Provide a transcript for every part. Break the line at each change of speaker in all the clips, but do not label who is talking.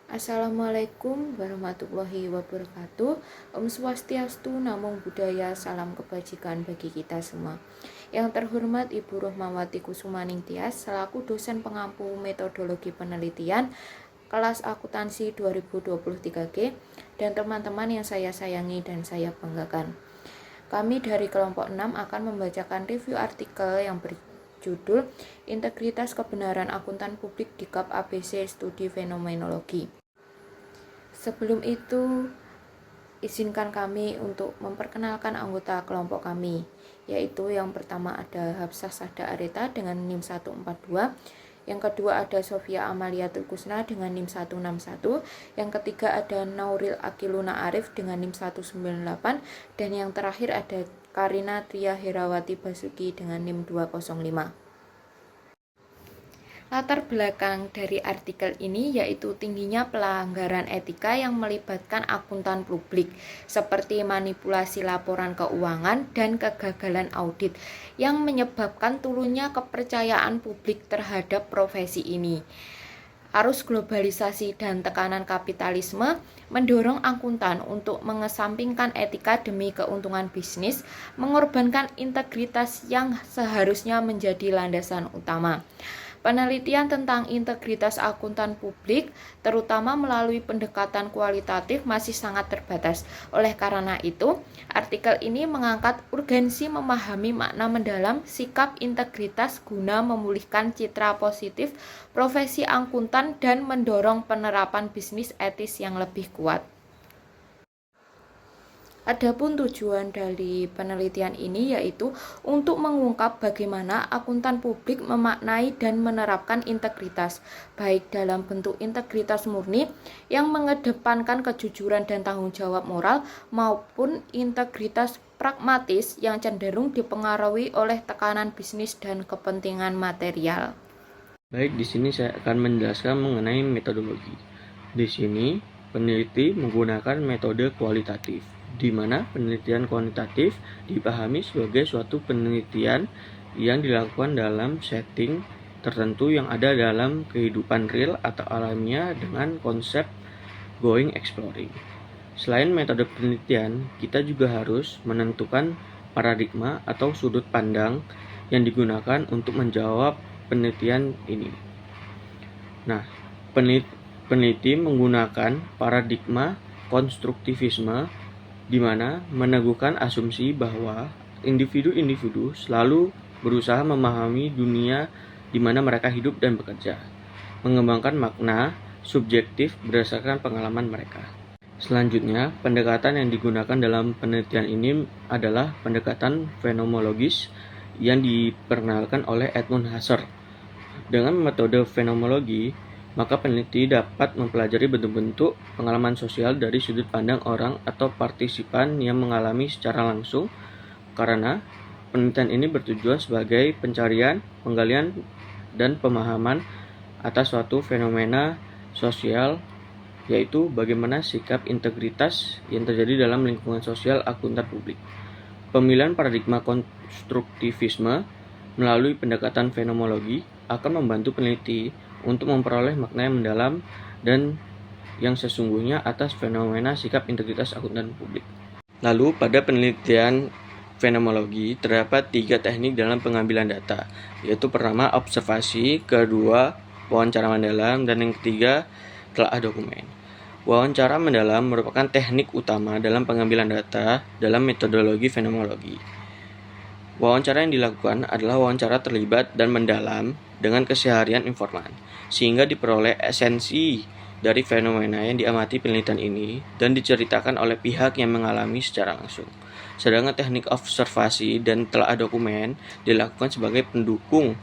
Assalamualaikum warahmatullahi wabarakatuh. Om Swastiastu, Namo Buddhaya, salam kebajikan bagi kita semua. Yang terhormat Ibu Rohmawati Kusumaning Tias selaku dosen pengampu metodologi penelitian kelas akuntansi 2023G dan teman-teman yang saya sayangi dan saya banggakan. Kami dari kelompok 6 akan membacakan review artikel yang berjudul Integritas Kebenaran Akuntan Publik di KAP ABC Studi Fenomenologi. Sebelum itu, izinkan kami untuk memperkenalkan anggota kelompok kami, yaitu yang pertama ada Hafsah Sahda Areta dengan NIM 142, yang kedua ada Sofia Amalia Tulkusna dengan NIM 161, yang ketiga ada Nauril Akiluna Arif dengan NIM 198, dan yang terakhir ada Karina Tria Herawati Basuki dengan NIM 205. Latar belakang dari artikel ini yaitu tingginya pelanggaran etika yang melibatkan akuntan publik, seperti manipulasi laporan keuangan dan kegagalan audit, yang menyebabkan turunnya kepercayaan publik terhadap profesi ini. Arus globalisasi dan tekanan kapitalisme mendorong akuntan untuk mengesampingkan etika demi keuntungan bisnis, mengorbankan integritas yang seharusnya menjadi landasan utama. Penelitian tentang integritas akuntan publik, terutama melalui pendekatan kualitatif, masih sangat terbatas. Oleh karena itu, artikel ini mengangkat urgensi memahami makna mendalam sikap integritas guna memulihkan citra positif profesi akuntan dan mendorong penerapan bisnis etis yang lebih kuat. Adapun tujuan dari penelitian ini yaitu untuk mengungkap bagaimana akuntan publik memaknai dan menerapkan integritas, baik dalam bentuk integritas murni yang mengedepankan kejujuran dan tanggung jawab moral, maupun integritas pragmatis yang cenderung dipengaruhi oleh tekanan bisnis dan kepentingan material.
Baik, di sini saya akan menjelaskan mengenai metodologi. Di sini, peneliti menggunakan metode kualitatif, di mana penelitian kuantitatif dipahami sebagai suatu penelitian yang dilakukan dalam setting tertentu yang ada dalam kehidupan real atau alamiah dengan konsep going exploring. Selain metode penelitian, kita juga harus menentukan paradigma atau sudut pandang yang digunakan untuk menjawab penelitian ini. Nah, peneliti menggunakan paradigma konstruktivisme di mana meneguhkan asumsi bahwa individu-individu selalu berusaha memahami dunia di mana mereka hidup dan bekerja, mengembangkan makna subjektif berdasarkan pengalaman mereka. Selanjutnya, pendekatan yang digunakan dalam penelitian ini adalah pendekatan fenomenologis yang diperkenalkan oleh Edmund Husserl. Dengan metode fenomenologi, maka peneliti dapat mempelajari bentuk-bentuk pengalaman sosial dari sudut pandang orang atau partisipan yang mengalami secara langsung, karena penelitian ini bertujuan sebagai pencarian, penggalian, dan pemahaman atas suatu fenomena sosial, yaitu bagaimana sikap integritas yang terjadi dalam lingkungan sosial akuntan publik. Pemilihan paradigma konstruktivisme melalui pendekatan fenomenologi akan membantu peneliti untuk memperoleh makna yang mendalam dan yang sesungguhnya atas fenomena sikap integritas akuntan publik. Lalu, pada penelitian fenomenologi terdapat 3 teknik dalam pengambilan data, yaitu pertama observasi, kedua wawancara mendalam, dan yang ketiga telaah dokumen. Wawancara mendalam merupakan teknik utama dalam pengambilan data dalam metodologi fenomenologi. Wawancara yang dilakukan adalah wawancara terlibat dan mendalam dengan keseharian informan, sehingga diperoleh esensi dari fenomena yang diamati penelitian ini dan diceritakan oleh pihak yang mengalami secara langsung. Sedangkan teknik observasi dan telaah dokumen dilakukan sebagai pendukung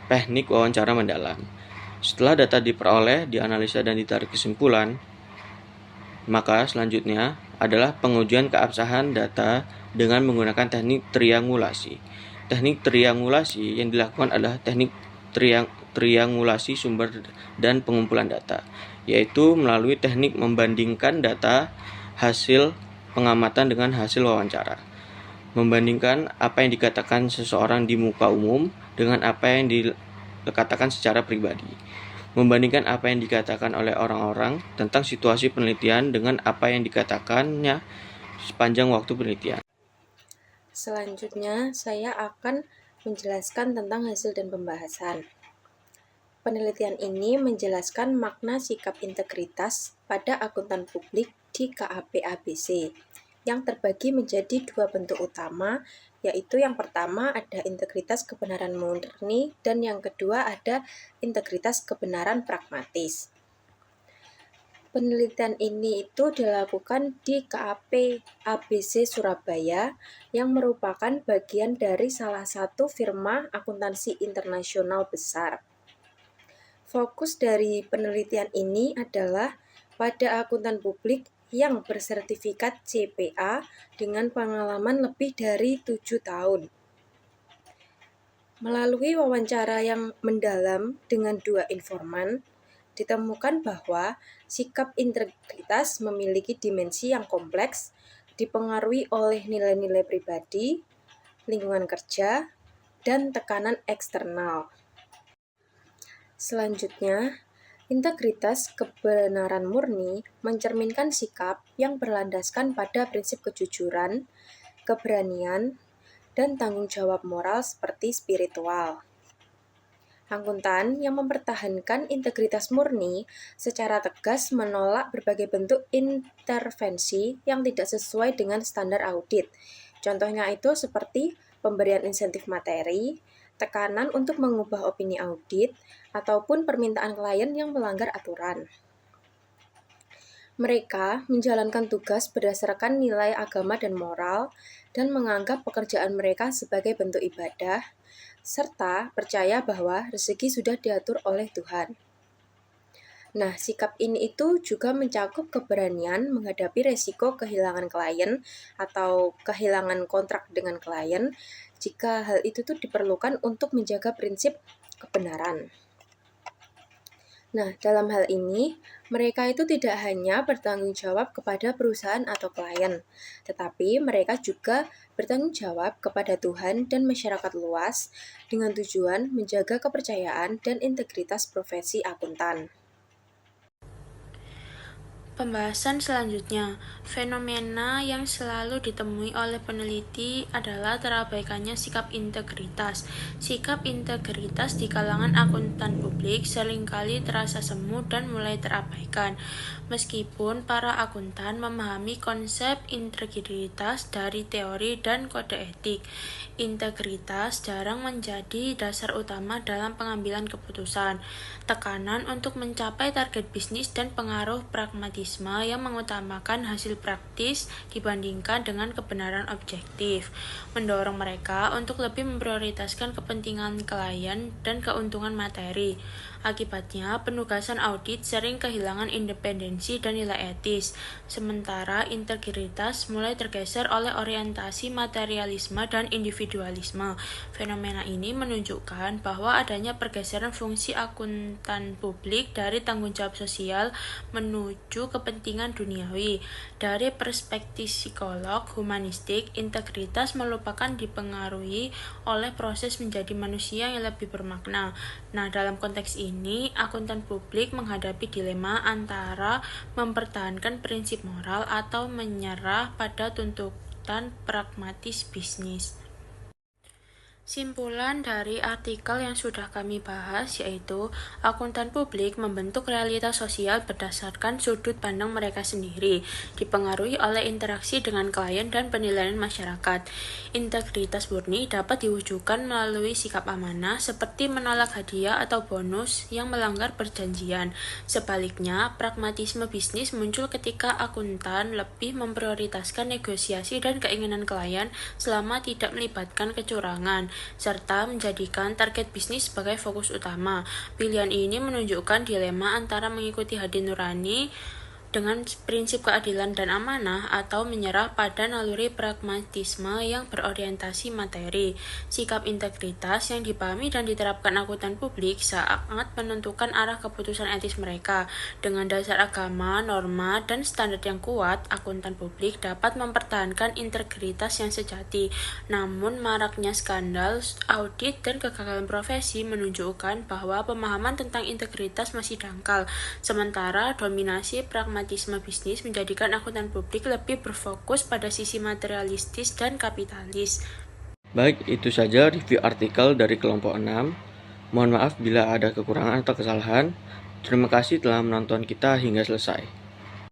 teknik wawancara mendalam. Setelah data diperoleh, dianalisa dan ditarik kesimpulan, maka selanjutnya adalah pengujian keabsahan data dengan menggunakan teknik triangulasi. Teknik triangulasi yang dilakukan adalah teknik triangulasi sumber dan pengumpulan data, yaitu melalui teknik membandingkan data hasil pengamatan dengan hasil wawancara. Membandingkan apa yang dikatakan seseorang di muka umum dengan apa yang dikatakan secara pribadi. membandingkan apa yang dikatakan oleh orang-orang tentang situasi penelitian dengan apa yang dikatakannya sepanjang waktu penelitian.
Selanjutnya, saya akan menjelaskan tentang hasil dan pembahasan. Penelitian ini menjelaskan makna sikap integritas pada akuntan publik di KAP ABC, yang terbagi menjadi dua bentuk utama, yaitu yang pertama ada integritas kebenaran murni dan yang kedua ada integritas kebenaran pragmatis. Penelitian ini itu dilakukan di KAP ABC Surabaya yang merupakan bagian dari salah satu firma akuntansi internasional besar. Fokus dari penelitian ini adalah pada akuntan publik yang bersertifikat CPA dengan pengalaman lebih dari 7 tahun. Melalui wawancara yang mendalam dengan 2 informan, ditemukan bahwa sikap integritas memiliki dimensi yang kompleks, dipengaruhi oleh nilai-nilai pribadi, lingkungan kerja, dan tekanan eksternal. Selanjutnya, integritas kebenaran murni mencerminkan sikap yang berlandaskan pada prinsip kejujuran, keberanian, dan tanggung jawab moral seperti spiritual. Akuntan yang mempertahankan integritas murni secara tegas menolak berbagai bentuk intervensi yang tidak sesuai dengan standar audit. Contohnya itu seperti pemberian insentif materi, tekanan untuk mengubah opini audit, ataupun permintaan klien yang melanggar aturan. Mereka menjalankan tugas berdasarkan nilai agama dan moral dan menganggap pekerjaan mereka sebagai bentuk ibadah, serta percaya bahwa rezeki sudah diatur oleh Tuhan. Nah, sikap ini itu juga mencakup keberanian menghadapi resiko kehilangan klien atau kehilangan kontrak dengan klien jika hal itu tuh diperlukan untuk menjaga prinsip kebenaran. Nah, dalam hal ini, mereka itu tidak hanya bertanggung jawab kepada perusahaan atau klien, tetapi mereka juga bertanggung jawab kepada Tuhan dan masyarakat luas dengan tujuan menjaga kepercayaan dan integritas profesi akuntan.
Pembahasan selanjutnya, fenomena yang selalu ditemui oleh peneliti adalah terabaikannya sikap integritas. Sikap integritas di kalangan akuntan publik seringkali terasa semu dan mulai terabaikan. Meskipun para akuntan memahami konsep integritas dari teori dan kode etik, integritas jarang menjadi dasar utama dalam pengambilan keputusan. Tekanan untuk mencapai target bisnis dan pengaruh pragmatisme yang mengutamakan hasil praktis dibandingkan dengan kebenaran objektif, mendorong mereka untuk lebih memprioritaskan kepentingan klien dan keuntungan materi. Akibatnya, penugasan audit sering kehilangan independensi dan nilai etis, sementara integritas mulai tergeser oleh orientasi materialisme dan individualisme. Fenomena ini menunjukkan bahwa adanya pergeseran fungsi akuntan publik dari tanggung jawab sosial menuju kepentingan duniawi. Dari perspektif psikolog humanistik, integritas merupakan dipengaruhi oleh proses menjadi manusia yang lebih bermakna. Nah, dalam konteks ini, akuntan publik menghadapi dilema antara mempertahankan prinsip moral atau menyerah pada tuntutan pragmatis bisnis. Simpulan dari artikel yang sudah kami bahas yaitu akuntan publik membentuk realitas sosial berdasarkan sudut pandang mereka sendiri, dipengaruhi oleh interaksi dengan klien dan penilaian masyarakat. Integritas murni dapat diwujudkan melalui sikap amanah seperti menolak hadiah atau bonus yang melanggar perjanjian. Sebaliknya, pragmatisme bisnis muncul ketika akuntan lebih memprioritaskan negosiasi dan keinginan klien selama tidak melibatkan kecurangan, serta menjadikan target bisnis sebagai fokus utama. Pilihan ini menunjukkan dilema antara mengikuti hati nurani dengan prinsip keadilan dan amanah atau menyerah pada naluri pragmatisme yang berorientasi materi. Sikap integritas yang dipahami dan diterapkan akuntan publik sangat menentukan arah keputusan etis mereka. Dengan dasar agama, norma, dan standar yang kuat, akuntan publik dapat mempertahankan integritas yang sejati. Namun, maraknya skandal, audit, dan kegagalan profesi menunjukkan bahwa pemahaman tentang integritas masih dangkal. Sementara dominasi pragmatisme bisnis menjadikan akuntan publik lebih berfokus pada sisi materialistis dan kapitalis.
Baik, itu saja review artikel dari kelompok 6. Mohon maaf bila ada kekurangan atau kesalahan. Terima kasih telah menonton kita hingga selesai.